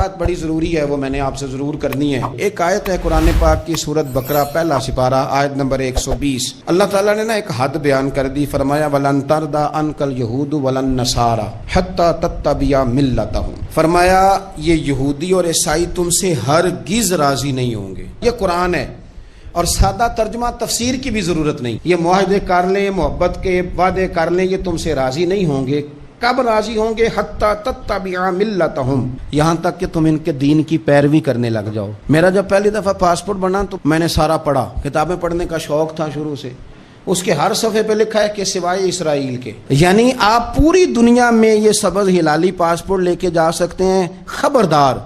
وضاحت بڑی ضروری ہے، وہ میں نے آپ سے ضرور کرنی ہے۔ ایک آیت ہے قرآن پاک کی سورۃ بقرہ پہلا سپارہ آیت نمبر 120۔ اللہ تعالیٰ نے ایک حد بیان کر دی، فرمایا وَلَن تَرْضَىٰ عَنْكَ الْيَهُودُ وَلَا النَّصَارَىٰ حَتَّىٰ تَتَّبِعَ مِلَّتَهُمْ۔ فرمایا یہ یہودی اور عیسائی تم سے ہرگز راضی نہیں ہوں گے۔ یہ قرآن ہے اور سادہ ترجمہ تفسیر کی بھی ضرورت نہیں۔ یہ معاہدے کر لیں، محبت کے وعدے کر لیں، یہ تم سے راضی نہیں ہوں گے۔ کب راضی ہوں گے؟ حتی تتبع ملتہم، یہاں تک کہ تم ان کے دین کی پیروی کرنے لگ جاؤ۔ میرا جب پہلی دفعہ پاسپورٹ بنا تو میں نے سارا پڑھا، کتابیں پڑھنے کا شوق تھا شروع سے۔ اس کے ہر صفحے پہ لکھا ہے کہ سوائے اسرائیل کے، یعنی آپ پوری دنیا میں یہ سبز ہلالی پاسپورٹ لے کے جا سکتے ہیں، خبردار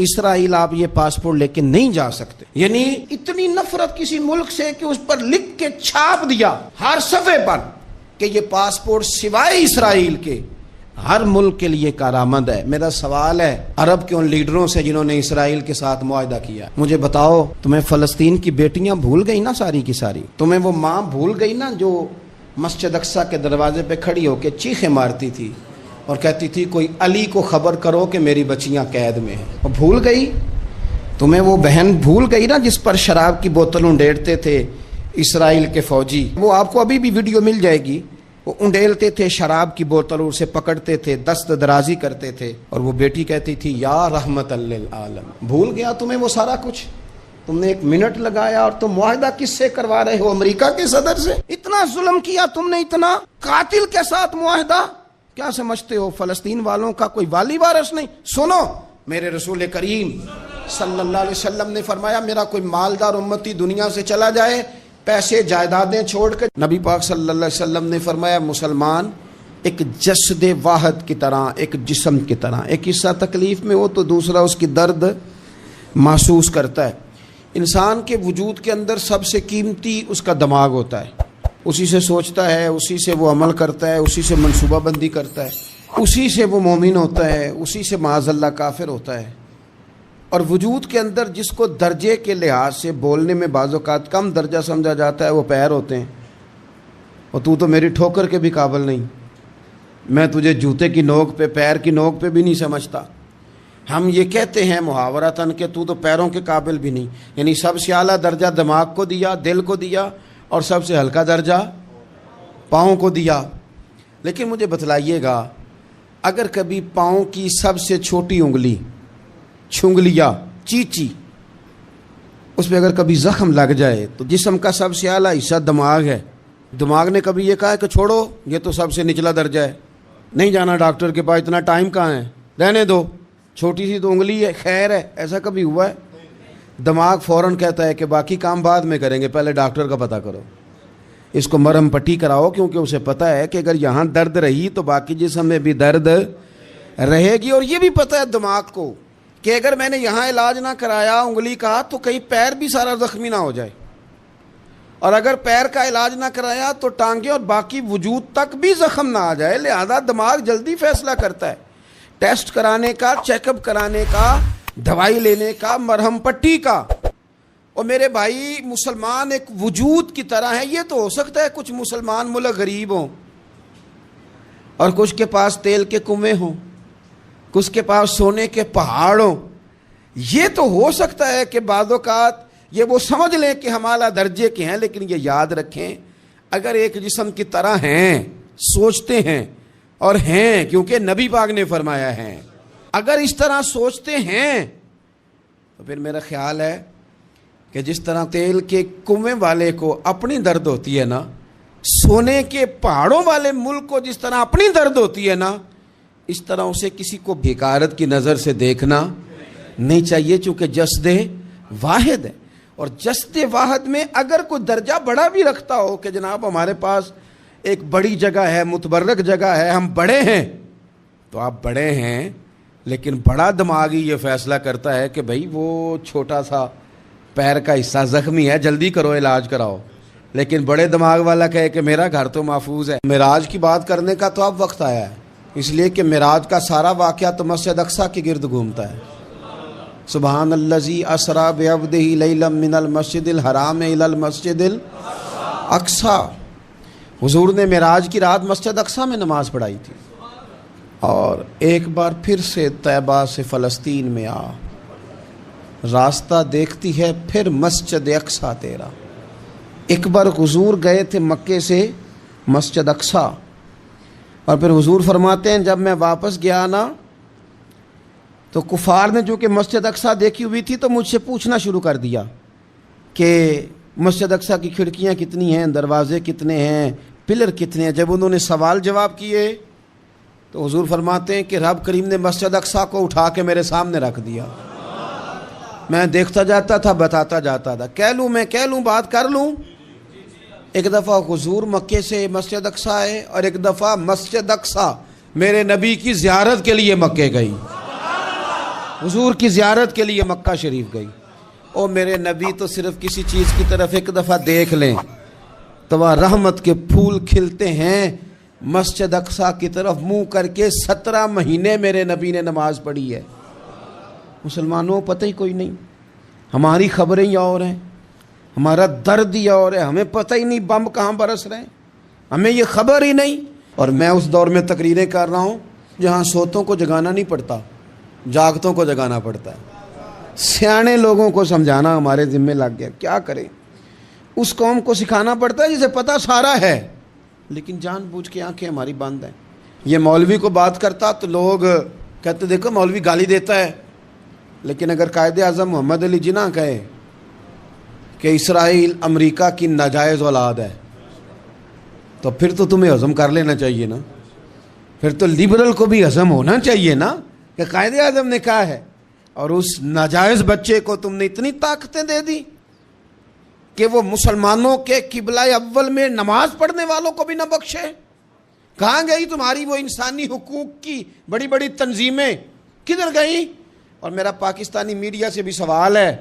اسرائیل آپ یہ پاسپورٹ لے کے نہیں جا سکتے۔ یعنی اتنی نفرت کسی ملک سے کہ اس پر لکھ کے چھاپ دیا ہر صفحے پر کہ یہ پاسپورٹ سوائے اسرائیل کے ہر ملک کے لیے کارآمد ہے۔ میرا سوال ہے عرب کے ان لیڈروں سے جنہوں نے اسرائیل کے ساتھ معاہدہ کیا، مجھے بتاؤ تمہیں فلسطین کی بیٹیاں بھول گئی نا ساری کی ساری؟ تمہیں وہ ماں بھول گئی نا جو مسجد اقصیٰ کے دروازے پہ کھڑی ہو کے چیخیں مارتی تھی اور کہتی تھی کوئی علی کو خبر کرو کہ میری بچیاں قید میں ہیں؟ وہ بھول گئی؟ تمہیں وہ بہن بھول گئی نا جس پر شراب کی بوتل انڈیلتے تھے اسرائیل کے فوجی؟ وہ آپ کو ابھی بھی ویڈیو مل جائے گی، وہ انڈیلتے تھے شراب کی بوتل، اسے پکڑتے تھے، دست درازی کرتے تھے، اور وہ بیٹی کہتی تھی یا رحمت للعالم۔ بھول گیا تمہیں وہ سارا کچھ؟ تم نے 1 منٹ لگایا اور تم معاہدہ کس سے کروا رہے ہو؟ امریکہ کے صدر سے؟ اتنا ظلم کیا تم نے، اتنا قاتل کے ساتھ معاہدہ؟ کیا سمجھتے ہو فلسطین والوں کا کوئی والی وارث نہیں؟ سنو، میرے رسول کریم صلی اللہ علیہ وسلم نے فرمایا میرا کوئی مالدار امتی دنیا سے چلا جائے پیسے جائیدادیں چھوڑ کر، نبی پاک صلی اللہ علیہ وسلم نے فرمایا مسلمان ایک جسد واحد کی طرح، ایک جسم کی طرح، ایک حصہ تکلیف میں ہو تو دوسرا اس کی درد محسوس کرتا ہے۔ انسان کے وجود کے اندر سب سے قیمتی اس کا دماغ ہوتا ہے، اسی سے سوچتا ہے، اسی سے وہ عمل کرتا ہے، اسی سے منصوبہ بندی کرتا ہے، اسی سے وہ مومن ہوتا ہے، اسی سے معاذ اللہ کافر ہوتا ہے۔ اور وجود کے اندر جس کو درجے کے لحاظ سے بولنے میں بعض اوقات کم درجہ سمجھا جاتا ہے وہ پیر ہوتے ہیں۔ اور تو میری ٹھوکر کے بھی قابل نہیں، میں تجھے جوتے کی نوک پہ، پیر کی نوک پہ بھی نہیں سمجھتا۔ ہم یہ کہتے ہیں محاورتاً کہ تو پیروں کے قابل بھی نہیں، یعنی سب سے اعلیٰ درجہ دماغ کو دیا، دل کو دیا، اور سب سے ہلکا درجہ پاؤں کو دیا۔ لیکن مجھے بتلائیے گا اگر کبھی پاؤں کی سب سے چھوٹی انگلی چھنگلیا چیچی اس پہ اگر کبھی زخم لگ جائے تو جسم کا سب سے اعلیٰ حصہ دماغ ہے، دماغ نے کبھی یہ کہا ہے کہ چھوڑو یہ تو سب سے نچلا درجہ ہے، نہیں جانا ڈاکٹر کے پاس، اتنا ٹائم کہاں ہے، رہنے دو، چھوٹی سی تو انگلی ہے، خیر ہے؟ ایسا کبھی ہوا ہے؟ دماغ فوراً کہتا ہے کہ باقی کام بعد میں کریں گے، پہلے ڈاکٹر کا پتہ کرو، اس کو مرہم پٹی کراؤ، کیونکہ اسے پتہ ہے کہ اگر یہاں درد رہی تو باقی جسم میں بھی درد رہے گی۔ اور یہ بھی پتہ ہے دماغ کو کہ اگر میں نے یہاں علاج نہ کرایا انگلی کا تو کہیں پیر بھی سارا زخمی نہ ہو جائے، اور اگر پیر کا علاج نہ کرایا تو ٹانگیں اور باقی وجود تک بھی زخم نہ آ جائے۔ لہذا دماغ جلدی فیصلہ کرتا ہے، ٹیسٹ کرانے کا، چیک اپ کرانے کا، دوائی لینے کا، مرہم پٹی کا۔ اور میرے بھائی مسلمان ایک وجود کی طرح ہے، یہ تو ہو سکتا ہے کچھ مسلمان ملک غریب ہوں اور کچھ کے پاس تیل کے کنویں ہوں، کچھ کے پاس سونے کے پہاڑ ہوں، یہ تو ہو سکتا ہے کہ بعض اوقات یہ وہ سمجھ لیں کہ ہم اعلیٰ درجے کے ہیں، لیکن یہ یاد رکھیں اگر ایک جسم کی طرح ہیں، سوچتے ہیں اور ہیں، کیونکہ نبی پاک نے فرمایا ہے، اگر اس طرح سوچتے ہیں تو پھر میرا خیال ہے کہ جس طرح تیل کے کنویں والے کو اپنی درد ہوتی ہے نا، سونے کے پہاڑوں والے ملک کو جس طرح اپنی درد ہوتی ہے نا، اس طرح اسے کسی کو بھیکارت کی نظر سے دیکھنا نہیں چاہیے، چونکہ جسد واحد ہے۔ اور جسد واحد میں اگر کوئی درجہ بڑا بھی رکھتا ہو کہ جناب ہمارے پاس ایک بڑی جگہ ہے، متبرک جگہ ہے، ہم بڑے ہیں، تو آپ بڑے ہیں، لیکن بڑا دماغ ہی یہ فیصلہ کرتا ہے کہ بھائی وہ چھوٹا سا پیر کا حصہ زخمی ہے، جلدی کرو علاج کراؤ، لیکن بڑے دماغ والا کہے کہ میرا گھر تو محفوظ ہے۔ معراج کی بات کرنے کا تو اب وقت آیا ہے، اس لیے کہ معراج کا سارا واقعہ تو مسجد اقصیٰ کے گرد گھومتا ہے۔ سبحان الذی اسریٰ بعبدہ لیلا من المسجد الحرام الی المسجد الاقصیٰ۔ حضور نے معراج کی رات مسجد اقصیٰ میں نماز پڑھائی تھی، اور ایک بار پھر سے طیبہ سے فلسطین میں آ، راستہ دیکھتی ہے پھر مسجد اقصیٰ تیرا۔ ایک بار حضور گئے تھے مکے سے مسجد اقصیٰ، اور پھر حضور فرماتے ہیں جب میں واپس گیا نا تو کفار نے جو کہ مسجد اقصیٰ دیکھی ہوئی تھی تو مجھ سے پوچھنا شروع کر دیا کہ مسجد اقصیٰ کی کھڑکیاں کتنی ہیں، دروازے کتنے ہیں، پلر کتنے ہیں۔ جب انہوں نے سوال جواب کیے تو حضور فرماتے ہیں کہ رب کریم نے مسجد اقصیٰ کو اٹھا کے میرے سامنے رکھ دیا۔ میں دیکھتا جاتا تھا، بتاتا جاتا تھا، کہہ لوں بات کر لوں۔ ایک دفعہ حضور مکے سے مسجد اقصیٰ آئے اور ایک دفعہ مسجد اقصیٰ میرے نبی کی زیارت کے لیے مکے گئی، حضور کی زیارت کے لیے مکہ شریف گئی۔ او میرے نبی تو صرف کسی چیز کی طرف ایک دفعہ دیکھ لیں تو وہاں رحمت کے پھول کھلتے ہیں۔ مسجد اقصیٰ کی طرف منہ کر کے 17 مہینے میرے نبی نے نماز پڑھی ہے۔ مسلمانوں پتہ ہی کوئی نہیں، ہماری خبریں ہی اور ہیں، ہمارا درد ہی اور ہے، ہمیں پتہ ہی نہیں بم کہاں برس رہے ہیں، ہمیں یہ خبر ہی نہیں۔ اور میں اس دور میں تقریریں کر رہا ہوں جہاں سوتوں کو جگانا نہیں پڑتا، جاگتوں کو جگانا پڑتا ہے۔ سیانے لوگوں کو سمجھانا ہمارے ذمہ لگ گیا، کیا کریں؟ اس قوم کو سکھانا پڑتا ہے جسے پتہ سارا ہے، لیکن جان بوجھ کے آنکھیں ہماری بند ہیں۔ یہ مولوی کو بات کرتا تو لوگ کہتے دیکھو مولوی گالی دیتا ہے، لیکن اگر قائد اعظم محمد علی جناح کہے کہ اسرائیل امریکہ کی ناجائز اولاد ہے تو پھر تو تمہیں ہضم کر لینا چاہیے نا، پھر تو لبرل کو بھی ہضم ہونا چاہیے نا کہ قائد اعظم نے کہا ہے، اور اس ناجائز بچے کو تم نے اتنی طاقتیں دے دی کہ وہ مسلمانوں کے قبلہ اول میں نماز پڑھنے والوں کو بھی نہ بخشے۔ کہاں گئی تمہاری وہ انسانی حقوق کی بڑی بڑی تنظیمیں، کدھر گئیں؟ اور میرا پاکستانی میڈیا سے بھی سوال ہے،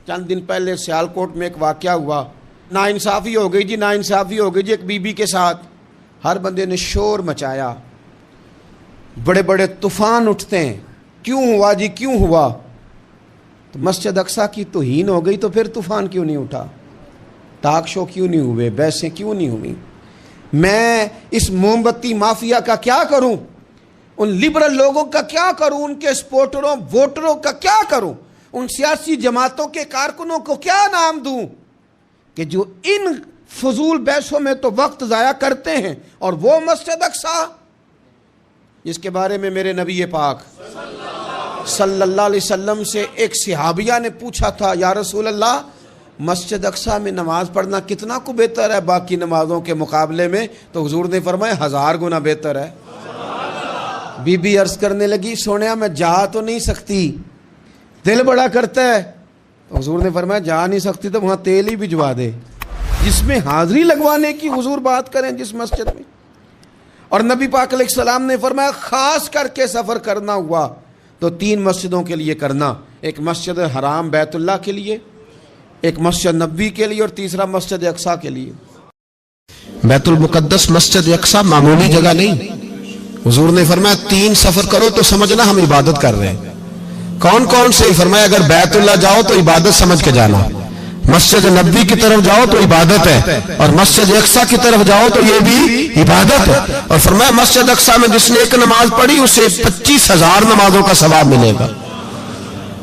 چند دن پہلے سیالکوٹ میں ایک واقعہ ہوا، ناانصافی ہو گئی جی، ناانصافی ہو گئی جی ایک بی بی کے ساتھ۔ ہر بندے نے شور مچایا، بڑے بڑے طوفان اٹھتے ہیں، کیوں ہوا جی کیوں ہوا؟ تو مسجد اقصیٰ کی توہین ہو گئی تو پھر طوفان کیوں نہیں اٹھا؟ ٹاک شو کیوں نہیں ہوئے؟ بحثیں کیوں نہیں ہوئی؟ میں اس موم بتی مافیا کا کیا کروں؟ ان لبرل لوگوں کا کیا کروں؟ ان کے سپورٹروں ووٹروں کا کیا کروں؟ ان سیاسی جماعتوں کے کارکنوں کو کیا نام دوں کہ جو ان فضول بحثوں میں تو وقت ضائع کرتے ہیں، اور وہ مسجد اقصیٰ جس کے بارے میں میرے نبی پاک صلی اللہ علیہ وسلم سے ایک صحابیہ نے پوچھا تھا، یا رسول اللہ مسجد اقصیٰ میں نماز پڑھنا کتنا کو بہتر ہے باقی نمازوں کے مقابلے میں؟ تو حضور نے فرمایا 1000 گنا بہتر ہے۔ بی بی عرض کرنے لگی، سونیا میں جا تو نہیں سکتی، دل بڑا کرتا ہے۔ تو حضور نے فرمایا جا نہیں سکتی تو وہاں تیل ہی بھجوا دے، جس میں حاضری لگوانے کی حضور بات کریں جس مسجد میں۔ اور نبی پاک علیہ السلام نے فرمایا خاص کر کے سفر کرنا ہوا تو 3 مسجدوں کے لیے کرنا، ایک مسجد حرام بیت اللہ کے لیے، ایک مسجد نبوی کے لیے، اور تیسرا مسجد اقصیٰ کے لیے۔ بیت المقدس مسجد اقصیٰ معمولی جگہ نہیں، حضور نے فرمایا 3 سفر کرو تو سمجھنا ہم عبادت کر رہے ہیں۔ کون کون سے؟ فرمایا اگر بیت اللہ جاؤ تو عبادت سمجھ کے جانا، مسجد نبوی کی طرف جاؤ تو عبادت ہے، اور مسجد اقصیٰ کی طرف جاؤ تو یہ بھی عبادت ہے۔ اور فرمایا مسجد اقصیٰ میں جس نے ایک نماز پڑھی اسے 25,000 نمازوں کا ثواب ملے گا۔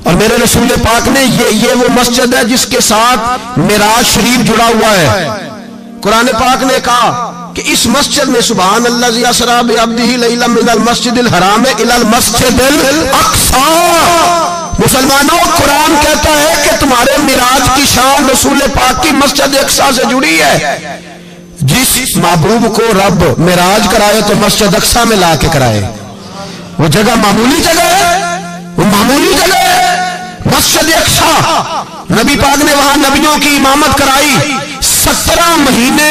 اور میرے رسول پاک نے یہ وہ مسجد ہے جس کے ساتھ معراج شریف جڑا ہوا ہے۔ قرآن پاک نے کہا کہ اس مسجد میں سبحان اللہ ذی اسریٰ بعبدہ لیلا من المسجد الحرام الی المسجد الاقصیٰ۔ مسلمانوں قرآن کہتا ہے کہ تمہارے معراج کی شان رسول پاک کی مسجد اقصیٰ سے جڑی ہے۔ جس محبوب کو رب معراج کرائے تو مسجد اقصیٰ میں لا کے کرائے۔ وہ جگہ معمولی جگہ ہے، وہ معمولی جگہ ہے مسجد اقصیٰ۔ نبی پاک نے وہاں نبیوں کی امامت کرائی، 17 مہینے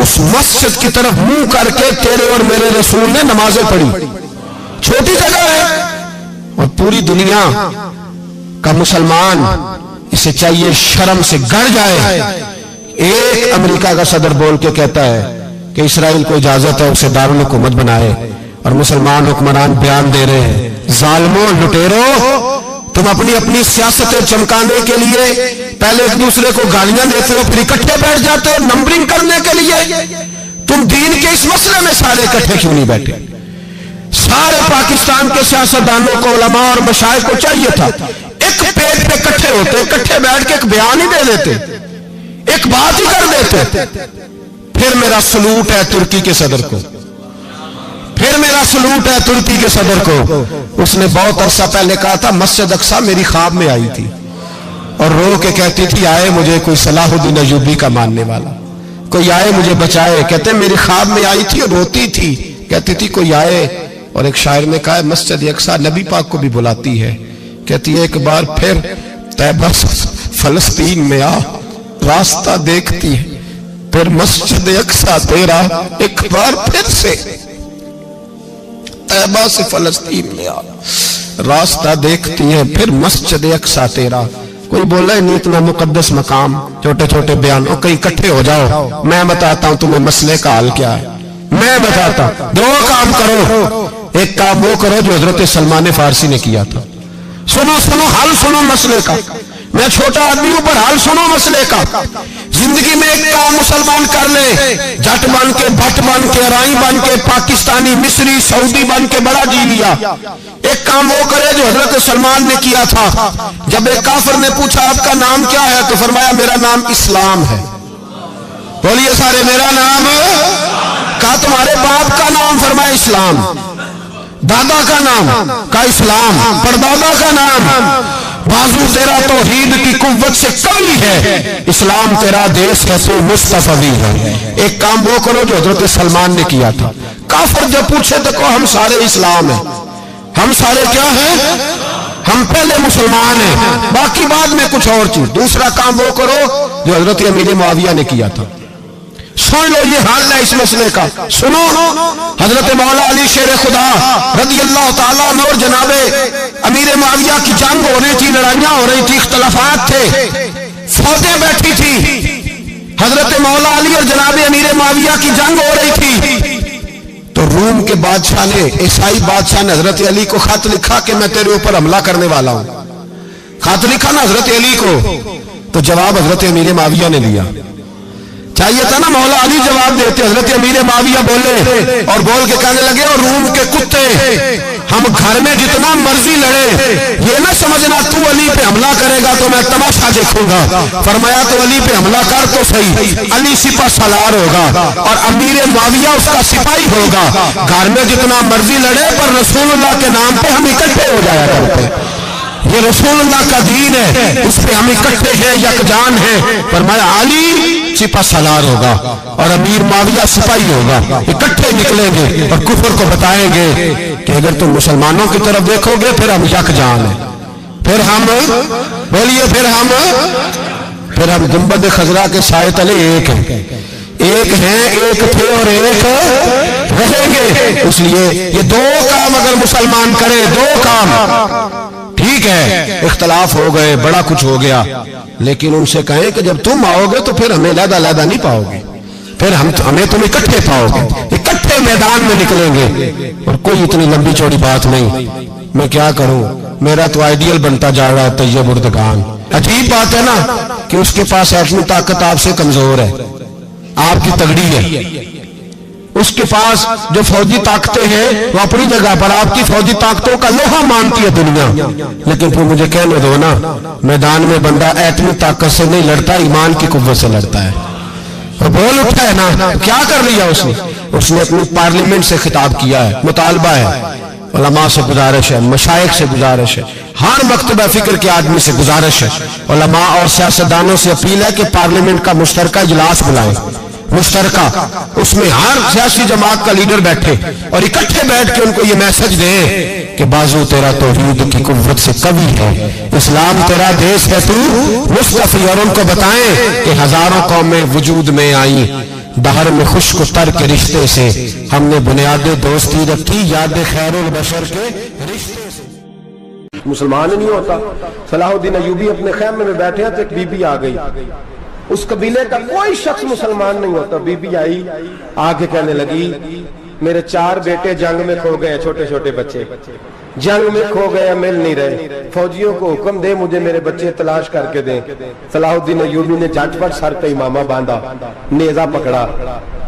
اس مسجد کی طرف منہ کر کے تیرے اور میرے رسول نے نمازیں پڑھی۔ چھوٹی جگہ ہے، اور پوری دنیا کا مسلمان اسے چاہیے شرم سے گڑ جائے۔ ایک امریکہ کا صدر بول کے کہتا ہے کہ اسرائیل کو اجازت ہے اسے دارالحکومت بنائے، اور مسلمان حکمران بیان دے رہے ہیں ظالموں لٹیروں، تم اپنی سیاستیں چمکانے کے لیے پہلے ایک دوسرے کو گالیاں دیتے ہو، پھر اکٹھے بیٹھ جاتے ہو نمبرنگ کرنے کے لیے۔ تم دین کے اس مسئلے میں سارے اکٹھے کیوں نہیں بیٹھے؟ سارے پاکستان کے سیاستدانوں کو، علماء اور مشائخ کو چاہیے تھا ایک پیج پہ اکٹھے ہوتے، اکٹھے بیٹھ کے ایک بیان ہی دے دیتے، ایک بات ہی کر دیتے۔ پھر میرا سلوٹ ہے ترکی کے صدر کو، پھر میرا سلوٹ ہے ترکی کے صدر کو۔ اس نے بہت عرصہ پہلے کہا تھا مسجد اقصی میری خواب میں آئی تھی اور رو کے کہتی تھی آئے مجھے کوئی صلاح الدین ایوبی کا ماننے والا، کوئی آئے مجھے بچائے۔ کہتے میری خواب میں آئی تھی اور روتی تھی، کہتی تھی کوئی آئے۔ اور ایک شاعر نے کہا مسجد اقصی نبی پاک کو بھی بلاتی ہے، کہتی ہے ایک بار پھر طیبہ فلسطین میں آ، راستہ دیکھتی ہے پھر مسجد اقصی تیرا، ایک بار پھر سے طیبہ سے فلسطین میں آ، راستہ دیکھتی ہے پھر مسجد اقصی تیرا۔ کوئی بولا ہے نہیں اتنا مقدس مقام، چھوٹے چھوٹے بیان، اور کہیں اکٹھے ہو جاؤ، میں بتاتا ہوں تمہیں مسئلے کا حل کیا ہے، میں بتاتا ہوں۔ دو کام کرو، ایک کام وہ کرو جو حضرت سلمان فارسی نے کیا تھا، سنو حل سنو مسئلے کا، میں چھوٹا آدمی ہوں پر حل سنو مسئلے کا۔ زندگی میں ایک کام مسلمان کر لے، جٹ بن کے، بھٹ بن کے، رائی بن کے، پاکستانی، مصری، سعودی بن کے بڑا جی لیا۔ ایک کام وہ کرے جو حضرت سلمان نے کیا تھا۔ جب ایک کافر نے پوچھا آپ کا نام کیا ہے تو فرمایا میرا نام اسلام ہے۔ بولیے سارے میرا نام، کہا تمہارے باپ کا نام، فرمایا اسلام۔ دادا کا نام، کہا اسلام۔ پردادا کا نام، بازو تیرا توحید کی قوت سے کمی ہے، اسلام تیرا دیس ہے تو مصطفی ہے۔ ایک کام وہ کرو جو حضرت سلمان نے کیا تھا۔ کافر جب پوچھے تو کہو ہم سارے اسلام ہیں، ہم سارے کیا ہیں، ہم پہلے مسلمان ہیں، باقی بعد میں کچھ اور چیز۔ دوسرا کام وہ کرو جو حضرت امیر معاویہ نے کیا تھا۔ سن لو یہ حال ہے اس مسئلے کا، سنو۔ حضرت مولا علی شیر خدا رضی اللہ تعالیٰ عنہ اور جناب امیر معاویہ کی جنگ ہو رہی تھی، لڑائیاں ہو رہی تھی، اختلافات تھے، فوجیں بیٹھی تھی، حضرت مولا علی اور جناب امیر معاویہ کی جنگ ہو رہی تھی۔ تو روم کے بادشاہ نے، عیسائی بادشاہ نے حضرت علی کو خط لکھا کہ میں تیرے اوپر حملہ کرنے والا ہوں۔ خط لکھا نا حضرت علی کو، تو جواب حضرت امیر معاویہ نے لیا۔ چاہیے تھا نا مولا علی جواب دیتے، حضرت امیر معاویہ بولے اور بول کے کہنے لگے اور روم کے کتے، ہم گھر میں جتنا مرضی لڑے، یہ نہ سمجھنا تو علی پہ حملہ کرے گا تو میں تماشا دیکھوں گا۔ فرمایا تو علی پہ حملہ کر تو صحیح، علی سپہ سالار ہوگا اور امیر معاویہ اس کا سپاہی ہوگا۔ گھر میں جتنا مرضی لڑے پر رسول اللہ کے نام پہ ہم اکٹھے ہو جایا کرتے، یہ رسول اللہ کا دین ہے، اس پہ ہم اکٹھے ہیں، یکجان ہیں۔ فرمایا علی سپہ سالار ہوگا اور امیر معاویہ سپاہی ہوگا، اکٹھے نکلیں گے اور کفر کو بتائیں گے کہ اگر تم مسلمانوں کی طرف دیکھو گے پھر ہم یکجان ہیں، پھر ہم، بولیے پھر ہم گنبد خضرا کے سائے تلے ایک ہیں، ایک ہیں، ایک تھے اور ایک رہیں گے۔ اس لیے یہ دو کام اگر مسلمان کرے، دو کام، ٹھیک ہے اختلاف ہو گئے، بڑا کچھ ہو گیا، لیکن ان سے کہیں کہ جب تم آؤ گے تو پھر ہمیں علیحدہ نہیں پاؤ گے، پھر ہمیں تم اکٹھے پاؤ گے، اکٹھے میدان میں نکلیں گے۔ اور کوئی اتنی لمبی چوڑی بات نہیں، میں کیا کروں، میرا تو آئیڈیل بنتا جا رہا ہے طیب اردگان۔ عجیب بات ہے نا کہ اس کے پاس ایٹمی طاقت آپ سے کمزور ہے، آپ کی تگڑی ہے، اس کے پاس جو فوجی طاقتیں ہیں وہ اپنی جگہ پر، آپ کی فوجی طاقتوں کا لوہا مانتی ہے دنیا، لیکن پھر مجھے کہنے دو نا، میدان میں بندہ ایٹمی طاقت سے نہیں لڑتا، ایمان کی قوت سے لڑتا ہے۔ اور بول اٹھا ہے نا، کیا کر لیا اس نے اپنی پارلیمنٹ سے خطاب کیا ہے، مطالبہ ہے، علماء سے گزارش ہے، مشائخ سے گزارش ہے، ہر مکتبہ فکر کے آدمی سے گزارش ہے، علماء اور سیاستدانوں سے اپیل ہے کہ پارلیمنٹ کا مشترکہ اجلاس بلائیں، مشترکہ، اس میں ہر سیاسی جماعت کا لیڈر بیٹھے اور اکٹھے بیٹھ کے ان کو یہ میسج دیں کہ بازو تیرا توحید کی قوت سے قوی ہے، اسلام تیرا دیس ہے تو مصطفی، اور ان کو بتائیں کہ ہزاروں قومیں وجود میں آئیں، دہر میں خشک تر کے رشتے سے ہم نے بنیاد دوستی رکھی، یاد خیر البشر کے رشتے سے۔ مسلمان ہی نہیں ہوتا۔ صلاح الدین ایوبی اپنے خیمے میں بیٹھے ہیں تو ایک بی بی آ گئی، اس قبیلے کا کوئی شخص مسلمان نہیں ہوتا، بی بی آئی، آگے کہنے لگی میرے 4 بیٹے جنگ میں کھو گئے، چھوٹے چھوٹے بچے جنگ میں کھو گئے، مل نہیں رہے، فوجیوں کو حکم دے مجھے میرے بچے تلاش کر کے دیں۔ صلاح الدین ایوبی نے جھٹ پٹ سر پہ امامہ باندھا، نیزہ پکڑا،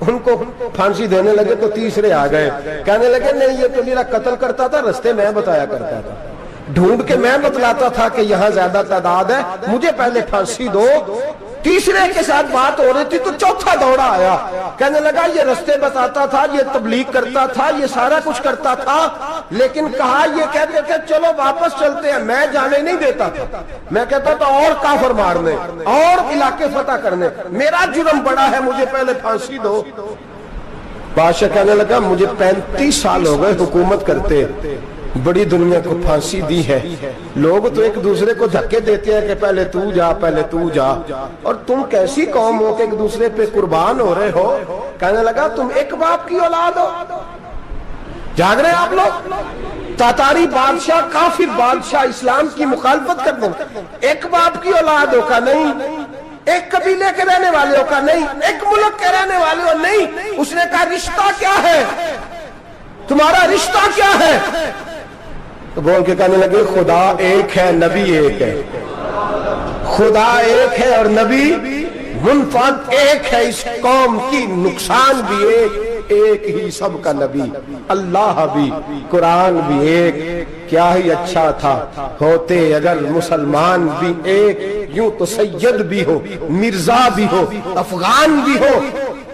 ان کو پھانسی دینے لگے تو تیسرے آ گئے, کہنے لگے نہیں یہ تو میرا قتل کرتا تھا, رستے میں بتایا کرتا تھا, ڈھونڈ کے میں بتلاتا تھا کہ یہاں زیادہ تعداد ہے, مجھے پہلے پھانسی دو. تیسرے کے ساتھ بات ہو رہی تھی تو چوتھا دوڑا آیا, کہنے لگا یہ رستے بتاتا تھا, یہ تبلیغ کرتا تھا, یہ سارا کچھ کرتا تھا, لیکن کہا یہ کہتے تھے چلو واپس چلتے ہیں, میں جانے نہیں دیتا تھا, میں کہتا تھا اور کافر مارنے اور علاقے فتح کرنے, میرا جرم بڑا ہے, مجھے پہلے پھانسی دو. بادشاہ کہنے لگا مجھے 35 سال ہو گئے حکومت کرتے, بڑی دنیا کو پھانسی دی ہے, لوگ تو ایک دوسرے کو دھکے دیتے ہیں کہ پہلے تو جا پہلے تو جا, اور تم کیسی قوم ہو کہ ایک دوسرے پہ قربان ہو رہے ہو. کہنے لگا تم ایک باپ کی اولاد ہو, جاگ رہے ہیں آپ لوگ, تاتاری بادشاہ کافر بادشاہ اسلام کی مخالفت کرتے ہیں, ایک باپ کی اولاد ہو کا نہیں, ایک قبیلے کے رہنے والے ہو کا نہیں, ایک ملک کے رہنے والے ہو نہیں. اس نے کہا رشتہ کیا ہے تمہارا, رشتہ کیا ہے؟ تو بول کے کہنے لگے خدا ایک ہے نبی ایک ہے, خدا ایک ہے اور نبی منفرد ایک ہے, اس قوم کی نقصان بھی ایک ہی سب کا نبی, اللہ بھی قرآن بھی ایک. کیا ہی اچھا تھا ہوتے اگر مسلمان بھی ایک, یوں تو سید بھی ہو مرزا بھی ہو افغان بھی ہو,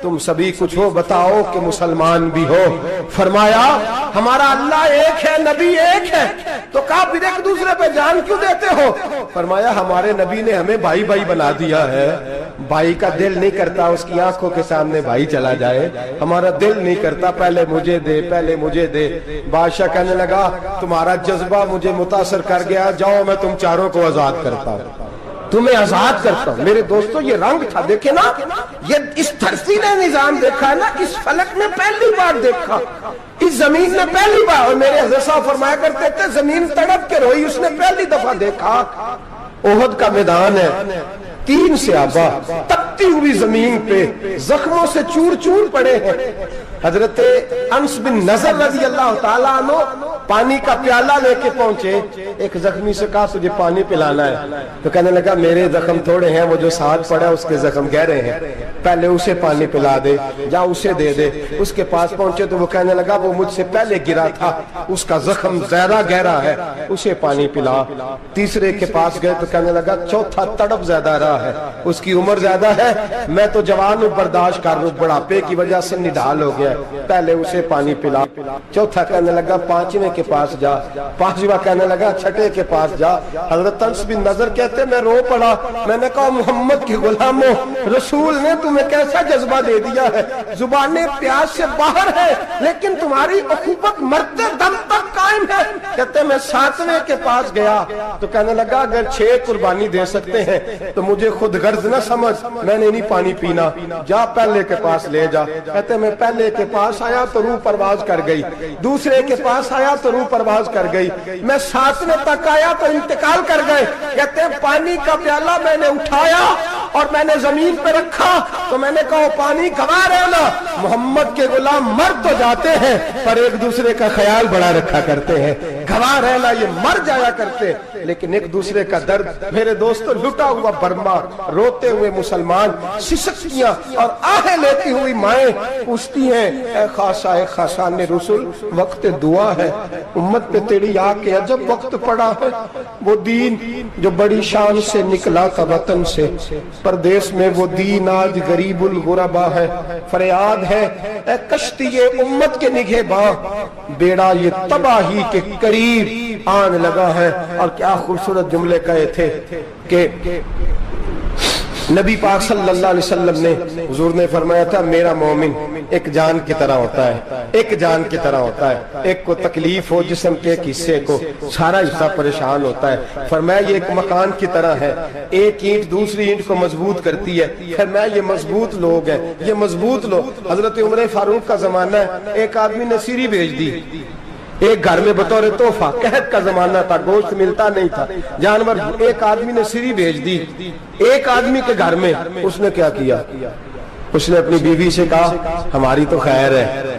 تم سبھی کچھ ہو بتاؤ کہ مسلمان بھی ہو. فرمایا ہمارا اللہ ایک ہے نبی ایک ہے, تو کہا پھر ایک دوسرے پہ جان کیوں دیتے ہو؟ فرمایا ہمارے نبی نے ہمیں بھائی بھائی بنا دیا ہے, بھائی کا دل نہیں کرتا اس کی آنکھوں کے سامنے بھائی چلا جائے, ہمارا دل نہیں کرتا پہلے مجھے دے پہلے مجھے دے. بادشاہ کہنے لگا تمہارا جذبہ مجھے متاثر کر گیا, جاؤ میں تم چاروں کو آزاد کرتا ہوں, تمہیں آزاد کرتا ہوں. میرے دوستو یہ رنگ تھا, دیکھیں نا, یہ اس دھرتی نے نظام دیکھا ہے نا, اس فلک نے پہلی بار دیکھا, اس زمین نے پہلی بار, اور میرے حضرت صاحب فرمایا کرتے تھے زمین تڑپ کے روئی, اس نے پہلی دفعہ دیکھا. احد کا میدان ہے, 3 صحابہ تپتی ہوئی زمین پہ زخموں سے چور چور پڑے ہیں. حضرت انس بن نضر رضی اللہ تعالیٰ عنہ پانی کا پیالہ لے کے پہنچے, ایک زخمی سے کہا تجھے پانی پلانا ہے, تو کہنے لگا میرے زخم تھوڑے ہیں, وہ جو ساتھ پڑا اس کے زخم گہرے ہیں, پہلے اسے پانی پلا دے, جا اسے دے دے. اس کے پاس پہنچے تو وہ کہنے لگا وہ مجھ سے پہلے گرا تھا, اس کا زخم زیادہ گہرا ہے, اسے پانی پلا. تیسرے کے پاس گئے تو کہنے لگا چوتھا تڑپ زیادہ رہا ہے, اس کی عمر زیادہ ہے, میں تو جوان ہوں برداشت کر لوں, بڑھاپے کی وجہ سے نڈھال ہو گیا, پہلے اسے پانی پلا. چوتھا کہنے لگا 5ویں کے پاس جا, 5واں کہنے لگا 6ٹھے کے پاس جا. حضرت انس بن نضر کہتے میں رو پڑا, میں نے کہا محمد کے غلاموں, رسول نے تمہیں کیسا جذبہ دے دیا ہے, زبانیں پیاس سے باہر ہے لیکن تمہاری اخوت مرتے دم تک قائم ہے. کہتے میں 7ویں کے پاس گیا تو کہنے لگا اگر 6 قربانی دے سکتے ہیں تو مجھے خود غرض نہ سمجھ, میں نے نہیں پانی پینا, جا پہلے کے پاس لے جا. کہتے میں پہلے کے پاس آیا تو روح پرواز کر گئی, دوسرے کے پاس آیا تو روح پرواز کر گئی, میں 7ویں تک آیا تو انتقال کر گئے. کہتے ہیں پانی کا پیالہ میں نے اٹھایا اور میں نے زمین پہ رکھا تو میں نے کہا پانی گوا رہنا, محمد کے غلام مر تو جاتے ہیں پر ایک دوسرے کا خیال بڑا رکھا کرتے ہیں, گوا رہنا یہ مر جایا کرتے لیکن ایک دوسرے کا درد. میرے دوستو لٹا ہوا برما, روتے ہوئے مسلمان, سسکیاں اور آہیں لیتی ہوئی مائیں پوچھتی ہیں اے خاصا اے خاصان رسول, وقت دعا ہے, امت پہ تیری آ کے عجب وقت پڑا ہے. وہ دین جو بڑی شان سے نکلا تھا وطن سے, پردیس میں وہ دین آج غریب الغربا ہے. فریاد ہے اے کشتی امت کے نگہباں, بیڑا یہ تباہی کے قریب آن لگا ہے. اور کیا خوبصورت جملے کہے تھے کہ نبی پاک صلی اللہ علیہ وسلم نے, حضور نے فرمایا تھا میرا مومن ایک جان کی طرح ہوتا ہے, ایک جان کی طرح ہوتا ہے, ایک کو تکلیف ہو جسم کے ایک حصے کو, سارا حصہ پریشان ہوتا ہے. فرمایا یہ ایک مکان کی طرح ہے, ایک اینٹ دوسری اینٹ کو مضبوط کرتی ہے. فرمایا یہ مضبوط لوگ ہیں, یہ مضبوط لوگ. حضرت عمر فاروق کا زمانہ ہے, ایک آدمی نے سیری بھیج دی ایک گھر میں بطور تحفہ, قحط کا زمانہ تھا, گوشت ملتا نہیں تھا, جانور. ایک آدمی نے سیری بھیج دی ایک آدمی کے گھر میں. اس نے کیا کیا, اس نے اپنی بیوی سے کہا ہماری تو خیر ہے,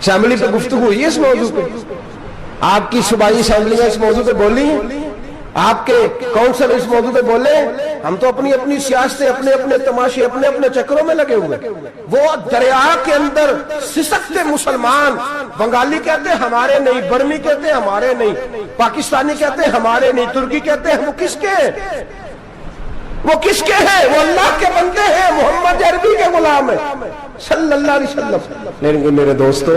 اسمبلی پہ گفتگو ہوئی ہے اس موضوع پہ؟ آپ کی صوبائی اسمبلیاں اس موضوع پہ بولی ہیں؟ آپ کے کونسل اس موضوع پہ بولے؟ ہم تو اپنی اپنی سیاستیں، اپنے اپنے تماشے، اپنے اپنے چکروں میں لگے ہوئے. وہ دریا کے اندر سسکتے مسلمان، بنگالی کہتے ہیں ہمارے نہیں، برمی کہتے ہیں ہمارے نہیں، پاکستانی کہتے ہیں ہمارے نہیں، ترکی کہتے ہیں وہ کس کے ہیں؟ وہ کس کے ہیں؟ وہ اللہ کے بندے ہیں، محمد عربی کے غلام ہیں صلی اللہ علیہ وسلم. لیکن میرے دوستو،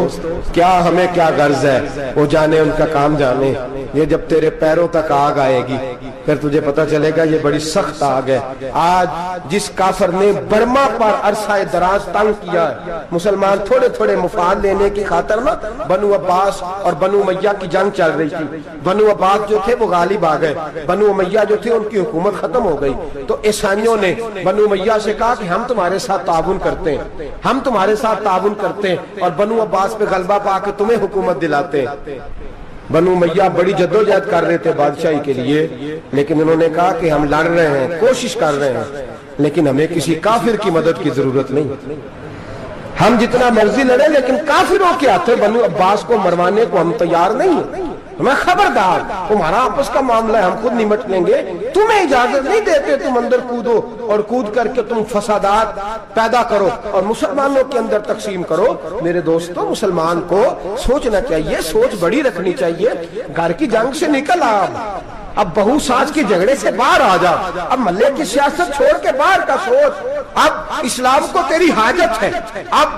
کیا ہمیں کیا غرض ہے؟ وہ جانے، ان کا کام جانے. یہ جب تیرے پیروں تک آگ آئے گی پھر تجھے پتا چلے گا یہ بڑی سخت آگ ہے. آج جس کافر نے برما پر عرصہ دراز تنگ کیا ہے، مسلمان تھوڑے تھوڑے مفاد لینے کی خاطر نا، بنو عباس اور بنو امیہ کی جنگ چل رہی تھی. بنو عباس جو تھے وہ غالب آ گئے، بنو امیہ جو تھے ان کی حکومت ختم ہو گئی. تو عیسائیوں نے بنو امیہ سے کہا کہ ہم تمہارے ساتھ تعاون کرتے ہیں، ہم تمہارے ساتھ تعاون کرتے ہیں اور بنو عباس پہ غلبہ پا کے تمہیں حکومت دلاتے ہیں. بنو امیہ بڑی جدوجہد کر رہے تھے بادشاہی کے لیے، لیکن انہوں نے کہا کہ ہم لڑ رہے ہیں، کوشش کر رہے ہیں، لیکن ہمیں کسی کافر کی مدد کی ضرورت نہیں. ہم جتنا مرضی لڑیں لیکن کافروں کے ہاتھوں بنو عباس کو مروانے کو ہم تیار نہیں ہیں. میں خبردار، تمہارا آپس کا معاملہ ہے، ہم خود نمٹ لیں گے، تمہیں اجازت نہیں دیتے تم اندر کودو اور کود کر کے تم فسادات پیدا کرو اور مسلمانوں کے اندر تقسیم کرو. میرے دوستو، مسلمان کو سوچنا چاہیے، سوچ بڑی رکھنی چاہیے. گھر کی جنگ سے نکل آ، اب بہو ساز کے جھگڑے سے باہر آ جا، اب ملے کی سیاست چھوڑ کے باہر کا سوچ. اب اسلام کو تیری حاجت ہے. اب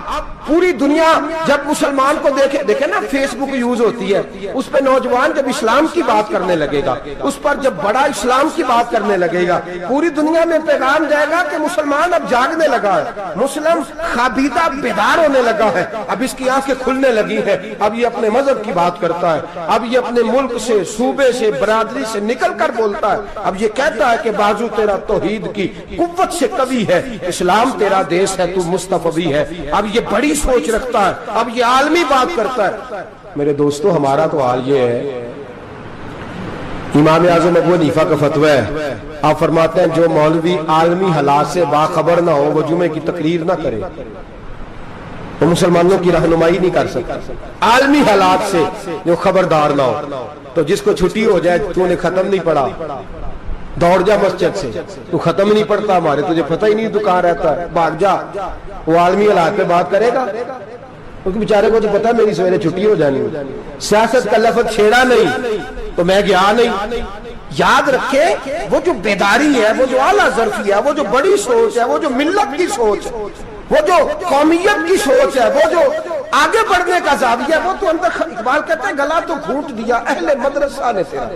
پوری دنیا جب مسلمان کو دیکھے نا، فیس بک یوز ہوتی ہے، اس پہ نوجوان جب اسلام کی بات کرنے لگے گا، اس پر جب بڑا اسلام کی بات کرنے لگے گا، پوری دنیا میں پیغام جائے گا کہ مسلمان اب جاگنے لگا ہے، مسلم خوابیدہ بیدار ہونے لگا ہے، اب اس کی آنکھیں کھلنے لگی ہیں، اب یہ اپنے مذہب کی بات کرتا ہے، اب یہ اپنے ملک سے، صوبے سے، برادری سے نکل کر بولتا ہے. اب یہ کہتا ہے کہ بازو تیرا توحید کی قوت سے قوی ہے، اسلام تیرا دیس ہے، تو مصطفی ہے. اب یہ بڑی سوچ رکھتا ہے، اب یہ عالمی بات کرتا ہے. میرے دوستو، ہمارا تو حال یہ ہے، امام اعظم ابو حنیفہ کا فتویٰ ہے، آپ فرماتے ہیں جو مولوی عالمی حالات سے باخبر نہ ہو وہ جمعے کی تقریر نہ کرے، وہ مسلمانوں کی رہنمائی نہیں کر سکتا. عالمی حالات سے جو خبردار نہ ہو، تو جس کو چھٹی ہو جائے، تو نے ختم نہیں پڑھا، دوڑ جا مسجد سے، تو ختم نہیں پڑھتا، ہمارے تجھے پتہ ہی نہیں تو کہاں رہتا ہے، بھاگ جا. وہ عالمی حالات پہ بات کرے گا، کیونکہ بیچارے کو تو پتہ ہے میری سویرے چھٹی ہو جانی. سیاست کا لفظ چھیڑا نہیں تو میں گیا نہیں. یاد رکھے، وہ جو بیداری ہے، وہ جو اعلیٰ ظرفی ہے، وہ جو بڑی سوچ ہے، وہ جو ملت کی سوچ ہے، وہ جو قومیت کی سوچ ہے، وہ جو آگے بڑھنے کا زاویہ ہے، وہ تو اندر. اقبال کہتے ہیں گلا تو گھونٹ دیا اہل مدرسہ نے تیرا،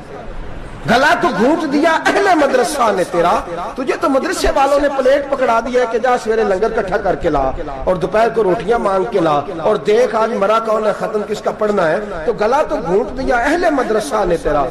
گلا تو گھونٹ دیا اہل مدرسہ نے تیرا. تجھے تو مدرسے والوں نے پلیٹ پکڑا دیا ہے کہ جا سویرے لنگر کٹھا کر کے لا اور دوپہر کو روٹیاں مانگ کے لا اور دیکھ آج مرا کون ہے، ختم کس کا پڑھنا ہے. تو گلا تو گھونٹ دیا اہل مدرسہ نے تیرا،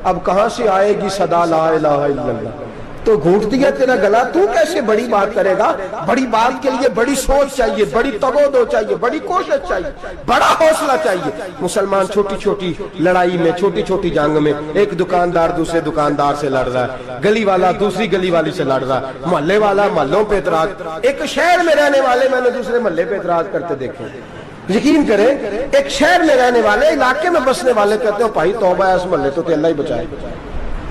اب کہاں سے آئے گی صدا لا الہ الا اللہ. تو گھونٹ دیا تیرا گلا، تو کیسے بڑی بات کرے گا؟ بڑی بات کے لیے بڑی سوچ چاہیے، بڑی تگودو چاہیے، بڑی کوشش چاہیے، بڑا حوصلہ چاہیے. مسلمان چھوٹی چھوٹی لڑائی میں، چھوٹی چھوٹی جنگ میں، ایک دکاندار دوسرے دکاندار سے لڑ رہا ہے، گلی والا دوسری گلی والی سے لڑ رہا ہے، محلے والا محلوں پہ اعتراض. ایک شہر میں رہنے والے میں نے دوسرے محلے پہ اعتراض کرتے دیکھے. یقین کریں، ایک شہر میں رہنے والے، علاقے میں بسنے والے کہتے ہیں بھائی توبہ ہے اس محلے تو اللہ ہی بچائے.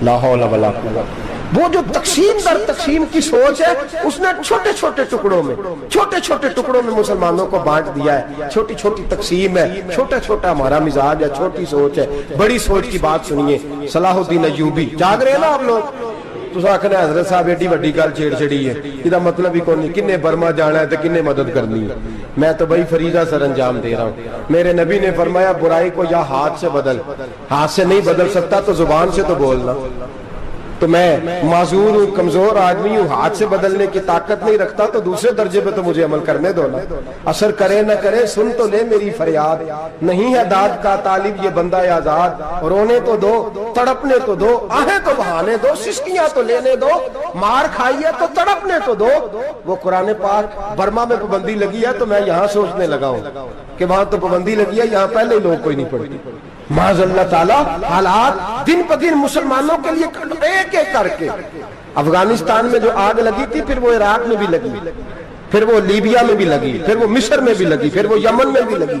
لا حول ولا قوت. وہ جو تقسیم در تقسیم کی سوچ ہے، اس نے چھوٹے چھوٹے ٹکڑوں میں مسلمانوں کو بانٹ دیا ہے. چھوٹی چھوٹی تقسیم ہے، چھوٹا چھوٹا ہمارا مزاج ہے، چھوٹی سوچ ہے. بڑی سوچ کی بات سنیے. صلاح الدین ایوبی، جاگ رہے ہیں نا آپ لوگ؟ تو آخر حضرت صاحب ایڈی وڈی گل چھیڑ چھڑی ہے، یہ مطلب ہی کون نہیں، کنے برما جانا ہے تو کنے مدد کرنی ہے. میں تو بھائی فریضہ سر انجام دے رہا ہوں. میرے نبی نے فرمایا برائی کو یا ہاتھ سے بدل، ہاتھ سے نہیں بدل سکتا تو زبان سے تو بولنا. تو میں معذور ہوں، کمزور آدمی ہوں، ہاتھ سے بدلنے کی طاقت نہیں رکھتا، تو دوسرے درجے پہ تو مجھے عمل کرنے دو نا. اثر کرے نہ کرے سن تو لے میری فریاد، نہیں ہے داد کا طالب یہ بندہ آزاد. رونے تو دو، تڑپنے تو دو، آہیں تو بہانے دو، سسکیاں تو لینے دو، مار کھائیے تو تڑپنے تو دو. وہ قرآن پاک برما میں پابندی لگی ہے تو میں یہاں سوچنے لگا ہوں کہ وہاں تو پابندی لگی ہے، یہاں پہلے ہی لوگ کوئی نہیں پڑھتی. معاذ اللہ تعالیٰ حالات دن پہ دن مسلمانوں کے لیے ایک ایک کر کے. افغانستان میں جو آگ لگی تھی، پھر وہ عراق میں بھی لگی، پھر وہ لیبیا میں بھی لگی، پھر وہ مصر میں بھی لگی، پھر وہ یمن میں بھی لگی.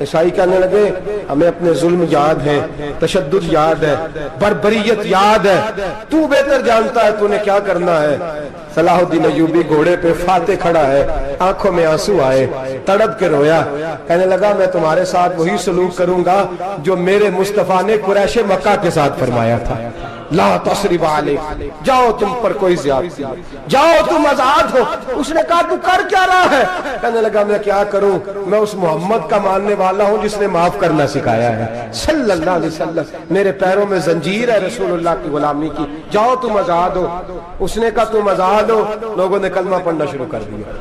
عیسائی کہنے لگے ہمیں اپنے ظلم یاد ہے، تشدد یاد ہے، بربریت یاد ہے، تو بہتر جانتا ہے تو نے کیا کرنا ہے۔ صلاح الدین ایوبی گھوڑے پہ فاتح کھڑا ہے، آنکھوں میں آنسو آئے، تڑپ کے رویا، کہنے لگا میں تمہارے ساتھ وہی سلوک کروں گا جو میرے مصطفیٰ نے قریش مکہ کے ساتھ فرمایا تھا، لا تصریب علیک، جاؤ تم پر کوئی زیادتی، جاؤ تم آزاد ہو۔ اس نے کہا تو کر کیا رہا ہے؟ کہنے لگا میں کیا کروں، میں اس محمد کا ماننے والا ہوں جس نے معاف کرنا سکھایا ہے صلی اللہ علیہ وسلم، میرے پیروں میں زنجیر ہے رسول اللہ کی غلامی کی، جاؤ تم آزاد ہو۔ اس نے کہا تم آزاد ہو، لوگوں نے کلمہ پڑھنا شروع کر دیا،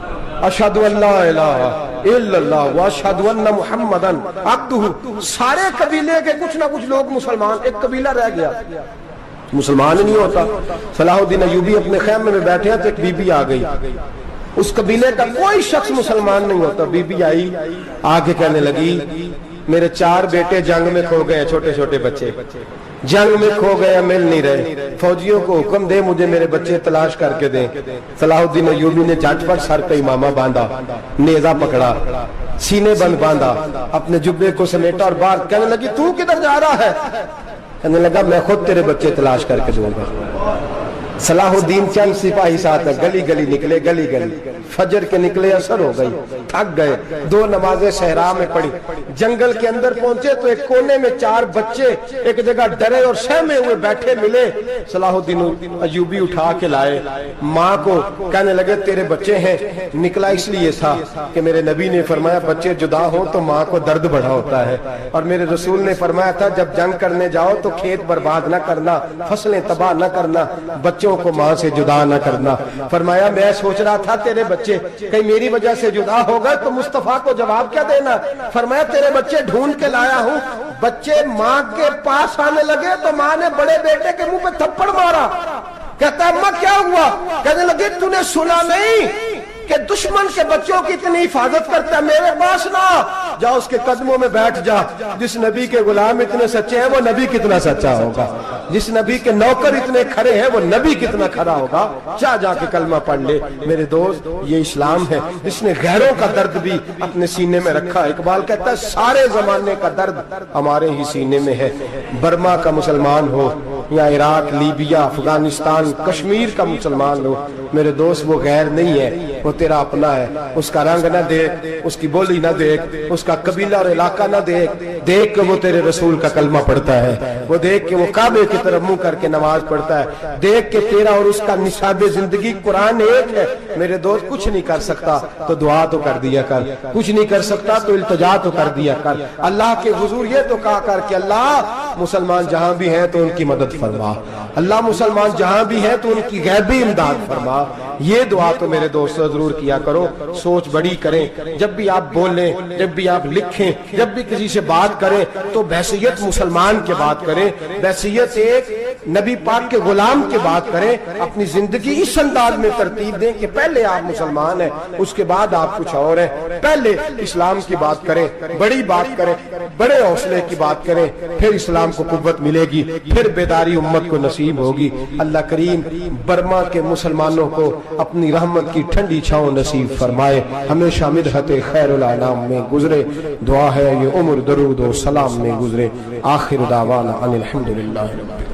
اشہد ان لا الہ الا اللہ واشہد ان محمدن عبدہ۔ سارے قبیلے کے کچھ نہ کچھ لوگ مسلمان، ایک قبیلہ رہ گیا مسلمان ہی نہیں ہوتا۔ صلاح الدین ایوبی اپنے خیمے میں بیٹھے ہیں تو ایک بی بی آ گئی، اس قبیلے کا کوئی شخص مسلمان نہیں ہوتا۔ بی بی آئی، آگے کہنے لگی میرے 4 بیٹے جنگ میں کھو گئے، چھوٹے چھوٹے بچے جنگ میں کھو گئے، مل نہیں رہے، فوجیوں کو حکم دے مجھے میرے بچے تلاش کر کے دیں۔ صلاح الدین ایوبی نے جھٹ پٹ سر پہ امامہ باندھا، نیزہ پکڑا، سینے بند باندھا، اپنے جبے کو سمیٹا اور باہر کہنے لگی تو کدھر جا رہا ہے؟ کہنے لگا میں خود تیرے بچے تلاش کر کے دوں گا۔ صلاح الدین چند سپاہی ساتھ گلی گلی نکلے، گلی گلی فجر کے نکلے، اثر ہو گئی، تھک گئے، 2 نمازیں صحرا میں پڑھی، جنگل کے اندر پہنچے تو ایک کونے میں 4 بچے ایک جگہ ڈرے اور سہمے ہوئے بیٹھے ملے۔ صلاح الدین ایوبی اٹھا کے لائے، ماں کو کہنے لگے تیرے بچے ہیں۔ نکلا اس لیے تھا کہ میرے نبی نے فرمایا بچے جدا ہوں تو ماں کو درد بڑا ہوتا ہے، اور میرے رسول نے فرمایا تھا جب جنگ کرنے جاؤ تو کھیت برباد نہ کرنا، فصلیں تباہ نہ کرنا، بچوں کو ماں سے جدا نہ کرنا۔ فرمایا میں سوچ رہا تھا تیرے بچے کہیں میری وجہ سے جدا ہو گئے تو مصطفیٰ کو جواب کیا دینا۔ فرمایا تیرے بچے ڈھونڈ کے لایا ہوں۔ بچے ماں کے پاس آنے لگے تو ماں نے بڑے بیٹے کے منہ پہ تھپڑ مارا، کہتا اماں کیا ہوا؟ کہنے لگے تو نے سنا نہیں کہ دشمن کے بچوں کی اتنی حفاظت کرتا ہے، میرے پاس نہ جا، اس کے قدموں میں بیٹھ جا۔ جس نبی کے غلام اتنے سچے ہیں وہ نبی کتنا سچا ہوگا، جس نبی کے نوکر اتنے کھڑے ہیں وہ نبی کتنا کھڑا ہوگا، جا کے کلمہ پڑھ لے۔ میرے دوست یہ اسلام ہے جس نے غیروں کا درد بھی اپنے سینے میں رکھا۔ اقبال کہتا ہے سارے زمانے کا درد ہمارے ہی سینے میں ہے، برما کا مسلمان ہو یا عراق، لیبیا، افغانستان، کشمیر کا مسلمان ہو، میرے دوست وہ غیر نہیں ہے، وہ تیرا اپنا ہے۔ اس کا رنگ نہ دیکھ، اس کی بولی نہ دیکھ، اس کا قبیلہ اور علاقہ نہ دیکھ، دیکھ کہ وہ تیرے رسول کا کلمہ پڑھتا ہے، وہ دیکھ کہ وہ کعبے کی طرف منہ کر کے نماز پڑھتا ہے، دیکھ کہ تیرا اور اس کا نصاب زندگی قرآن ایک ہے۔ میرے دوست کچھ نہیں کر سکتا تو دعا تو کر دیا کر، کچھ نہیں کر سکتا تو التجا تو کر دیا کر، اللہ کے حضور یہ تو کہا کر کہ اللہ مسلمان جہاں بھی ہیں تو ان کی مدد فرما، اللہ مسلمان جہاں بھی ہیں تو ان کی غیبی امداد فرما۔ یہ دعا تو میرے دوست ضرور کیا کرو، سوچ بڑی کریں، جب بھی آپ بولیں، جب بھی آپ لکھیں، جب بھی کسی سے بات کریں تو بحثیت مسلمان کے بات کریں، بحثیت ایک نبی پاک کے غلام کے بات کریں، اپنی زندگی اس انداز میں ترتیب دیں کہ پہلے آپ مسلمان ہیں، اس کے بعد آپ کچھ اور ہیں، پہلے اسلام کی بات کریں، بڑی بات کریں، بڑے حوصلے کی بات کریں، پھر اسلام کو قوت ملے گی، پھر بیداری امت کو نصیب ہوگی۔ اللہ کریم برما کے مسلمانوں کو اپنی رحمت کی ٹھنڈی چھاؤں نصیب فرمائے، ہمیشہ مدحت خیر الانام میں گزرے، دعا ہے یہ عمر درود و سلام میں گزرے۔ آخر دعوانا ان الحمدللہ رب العالمین۔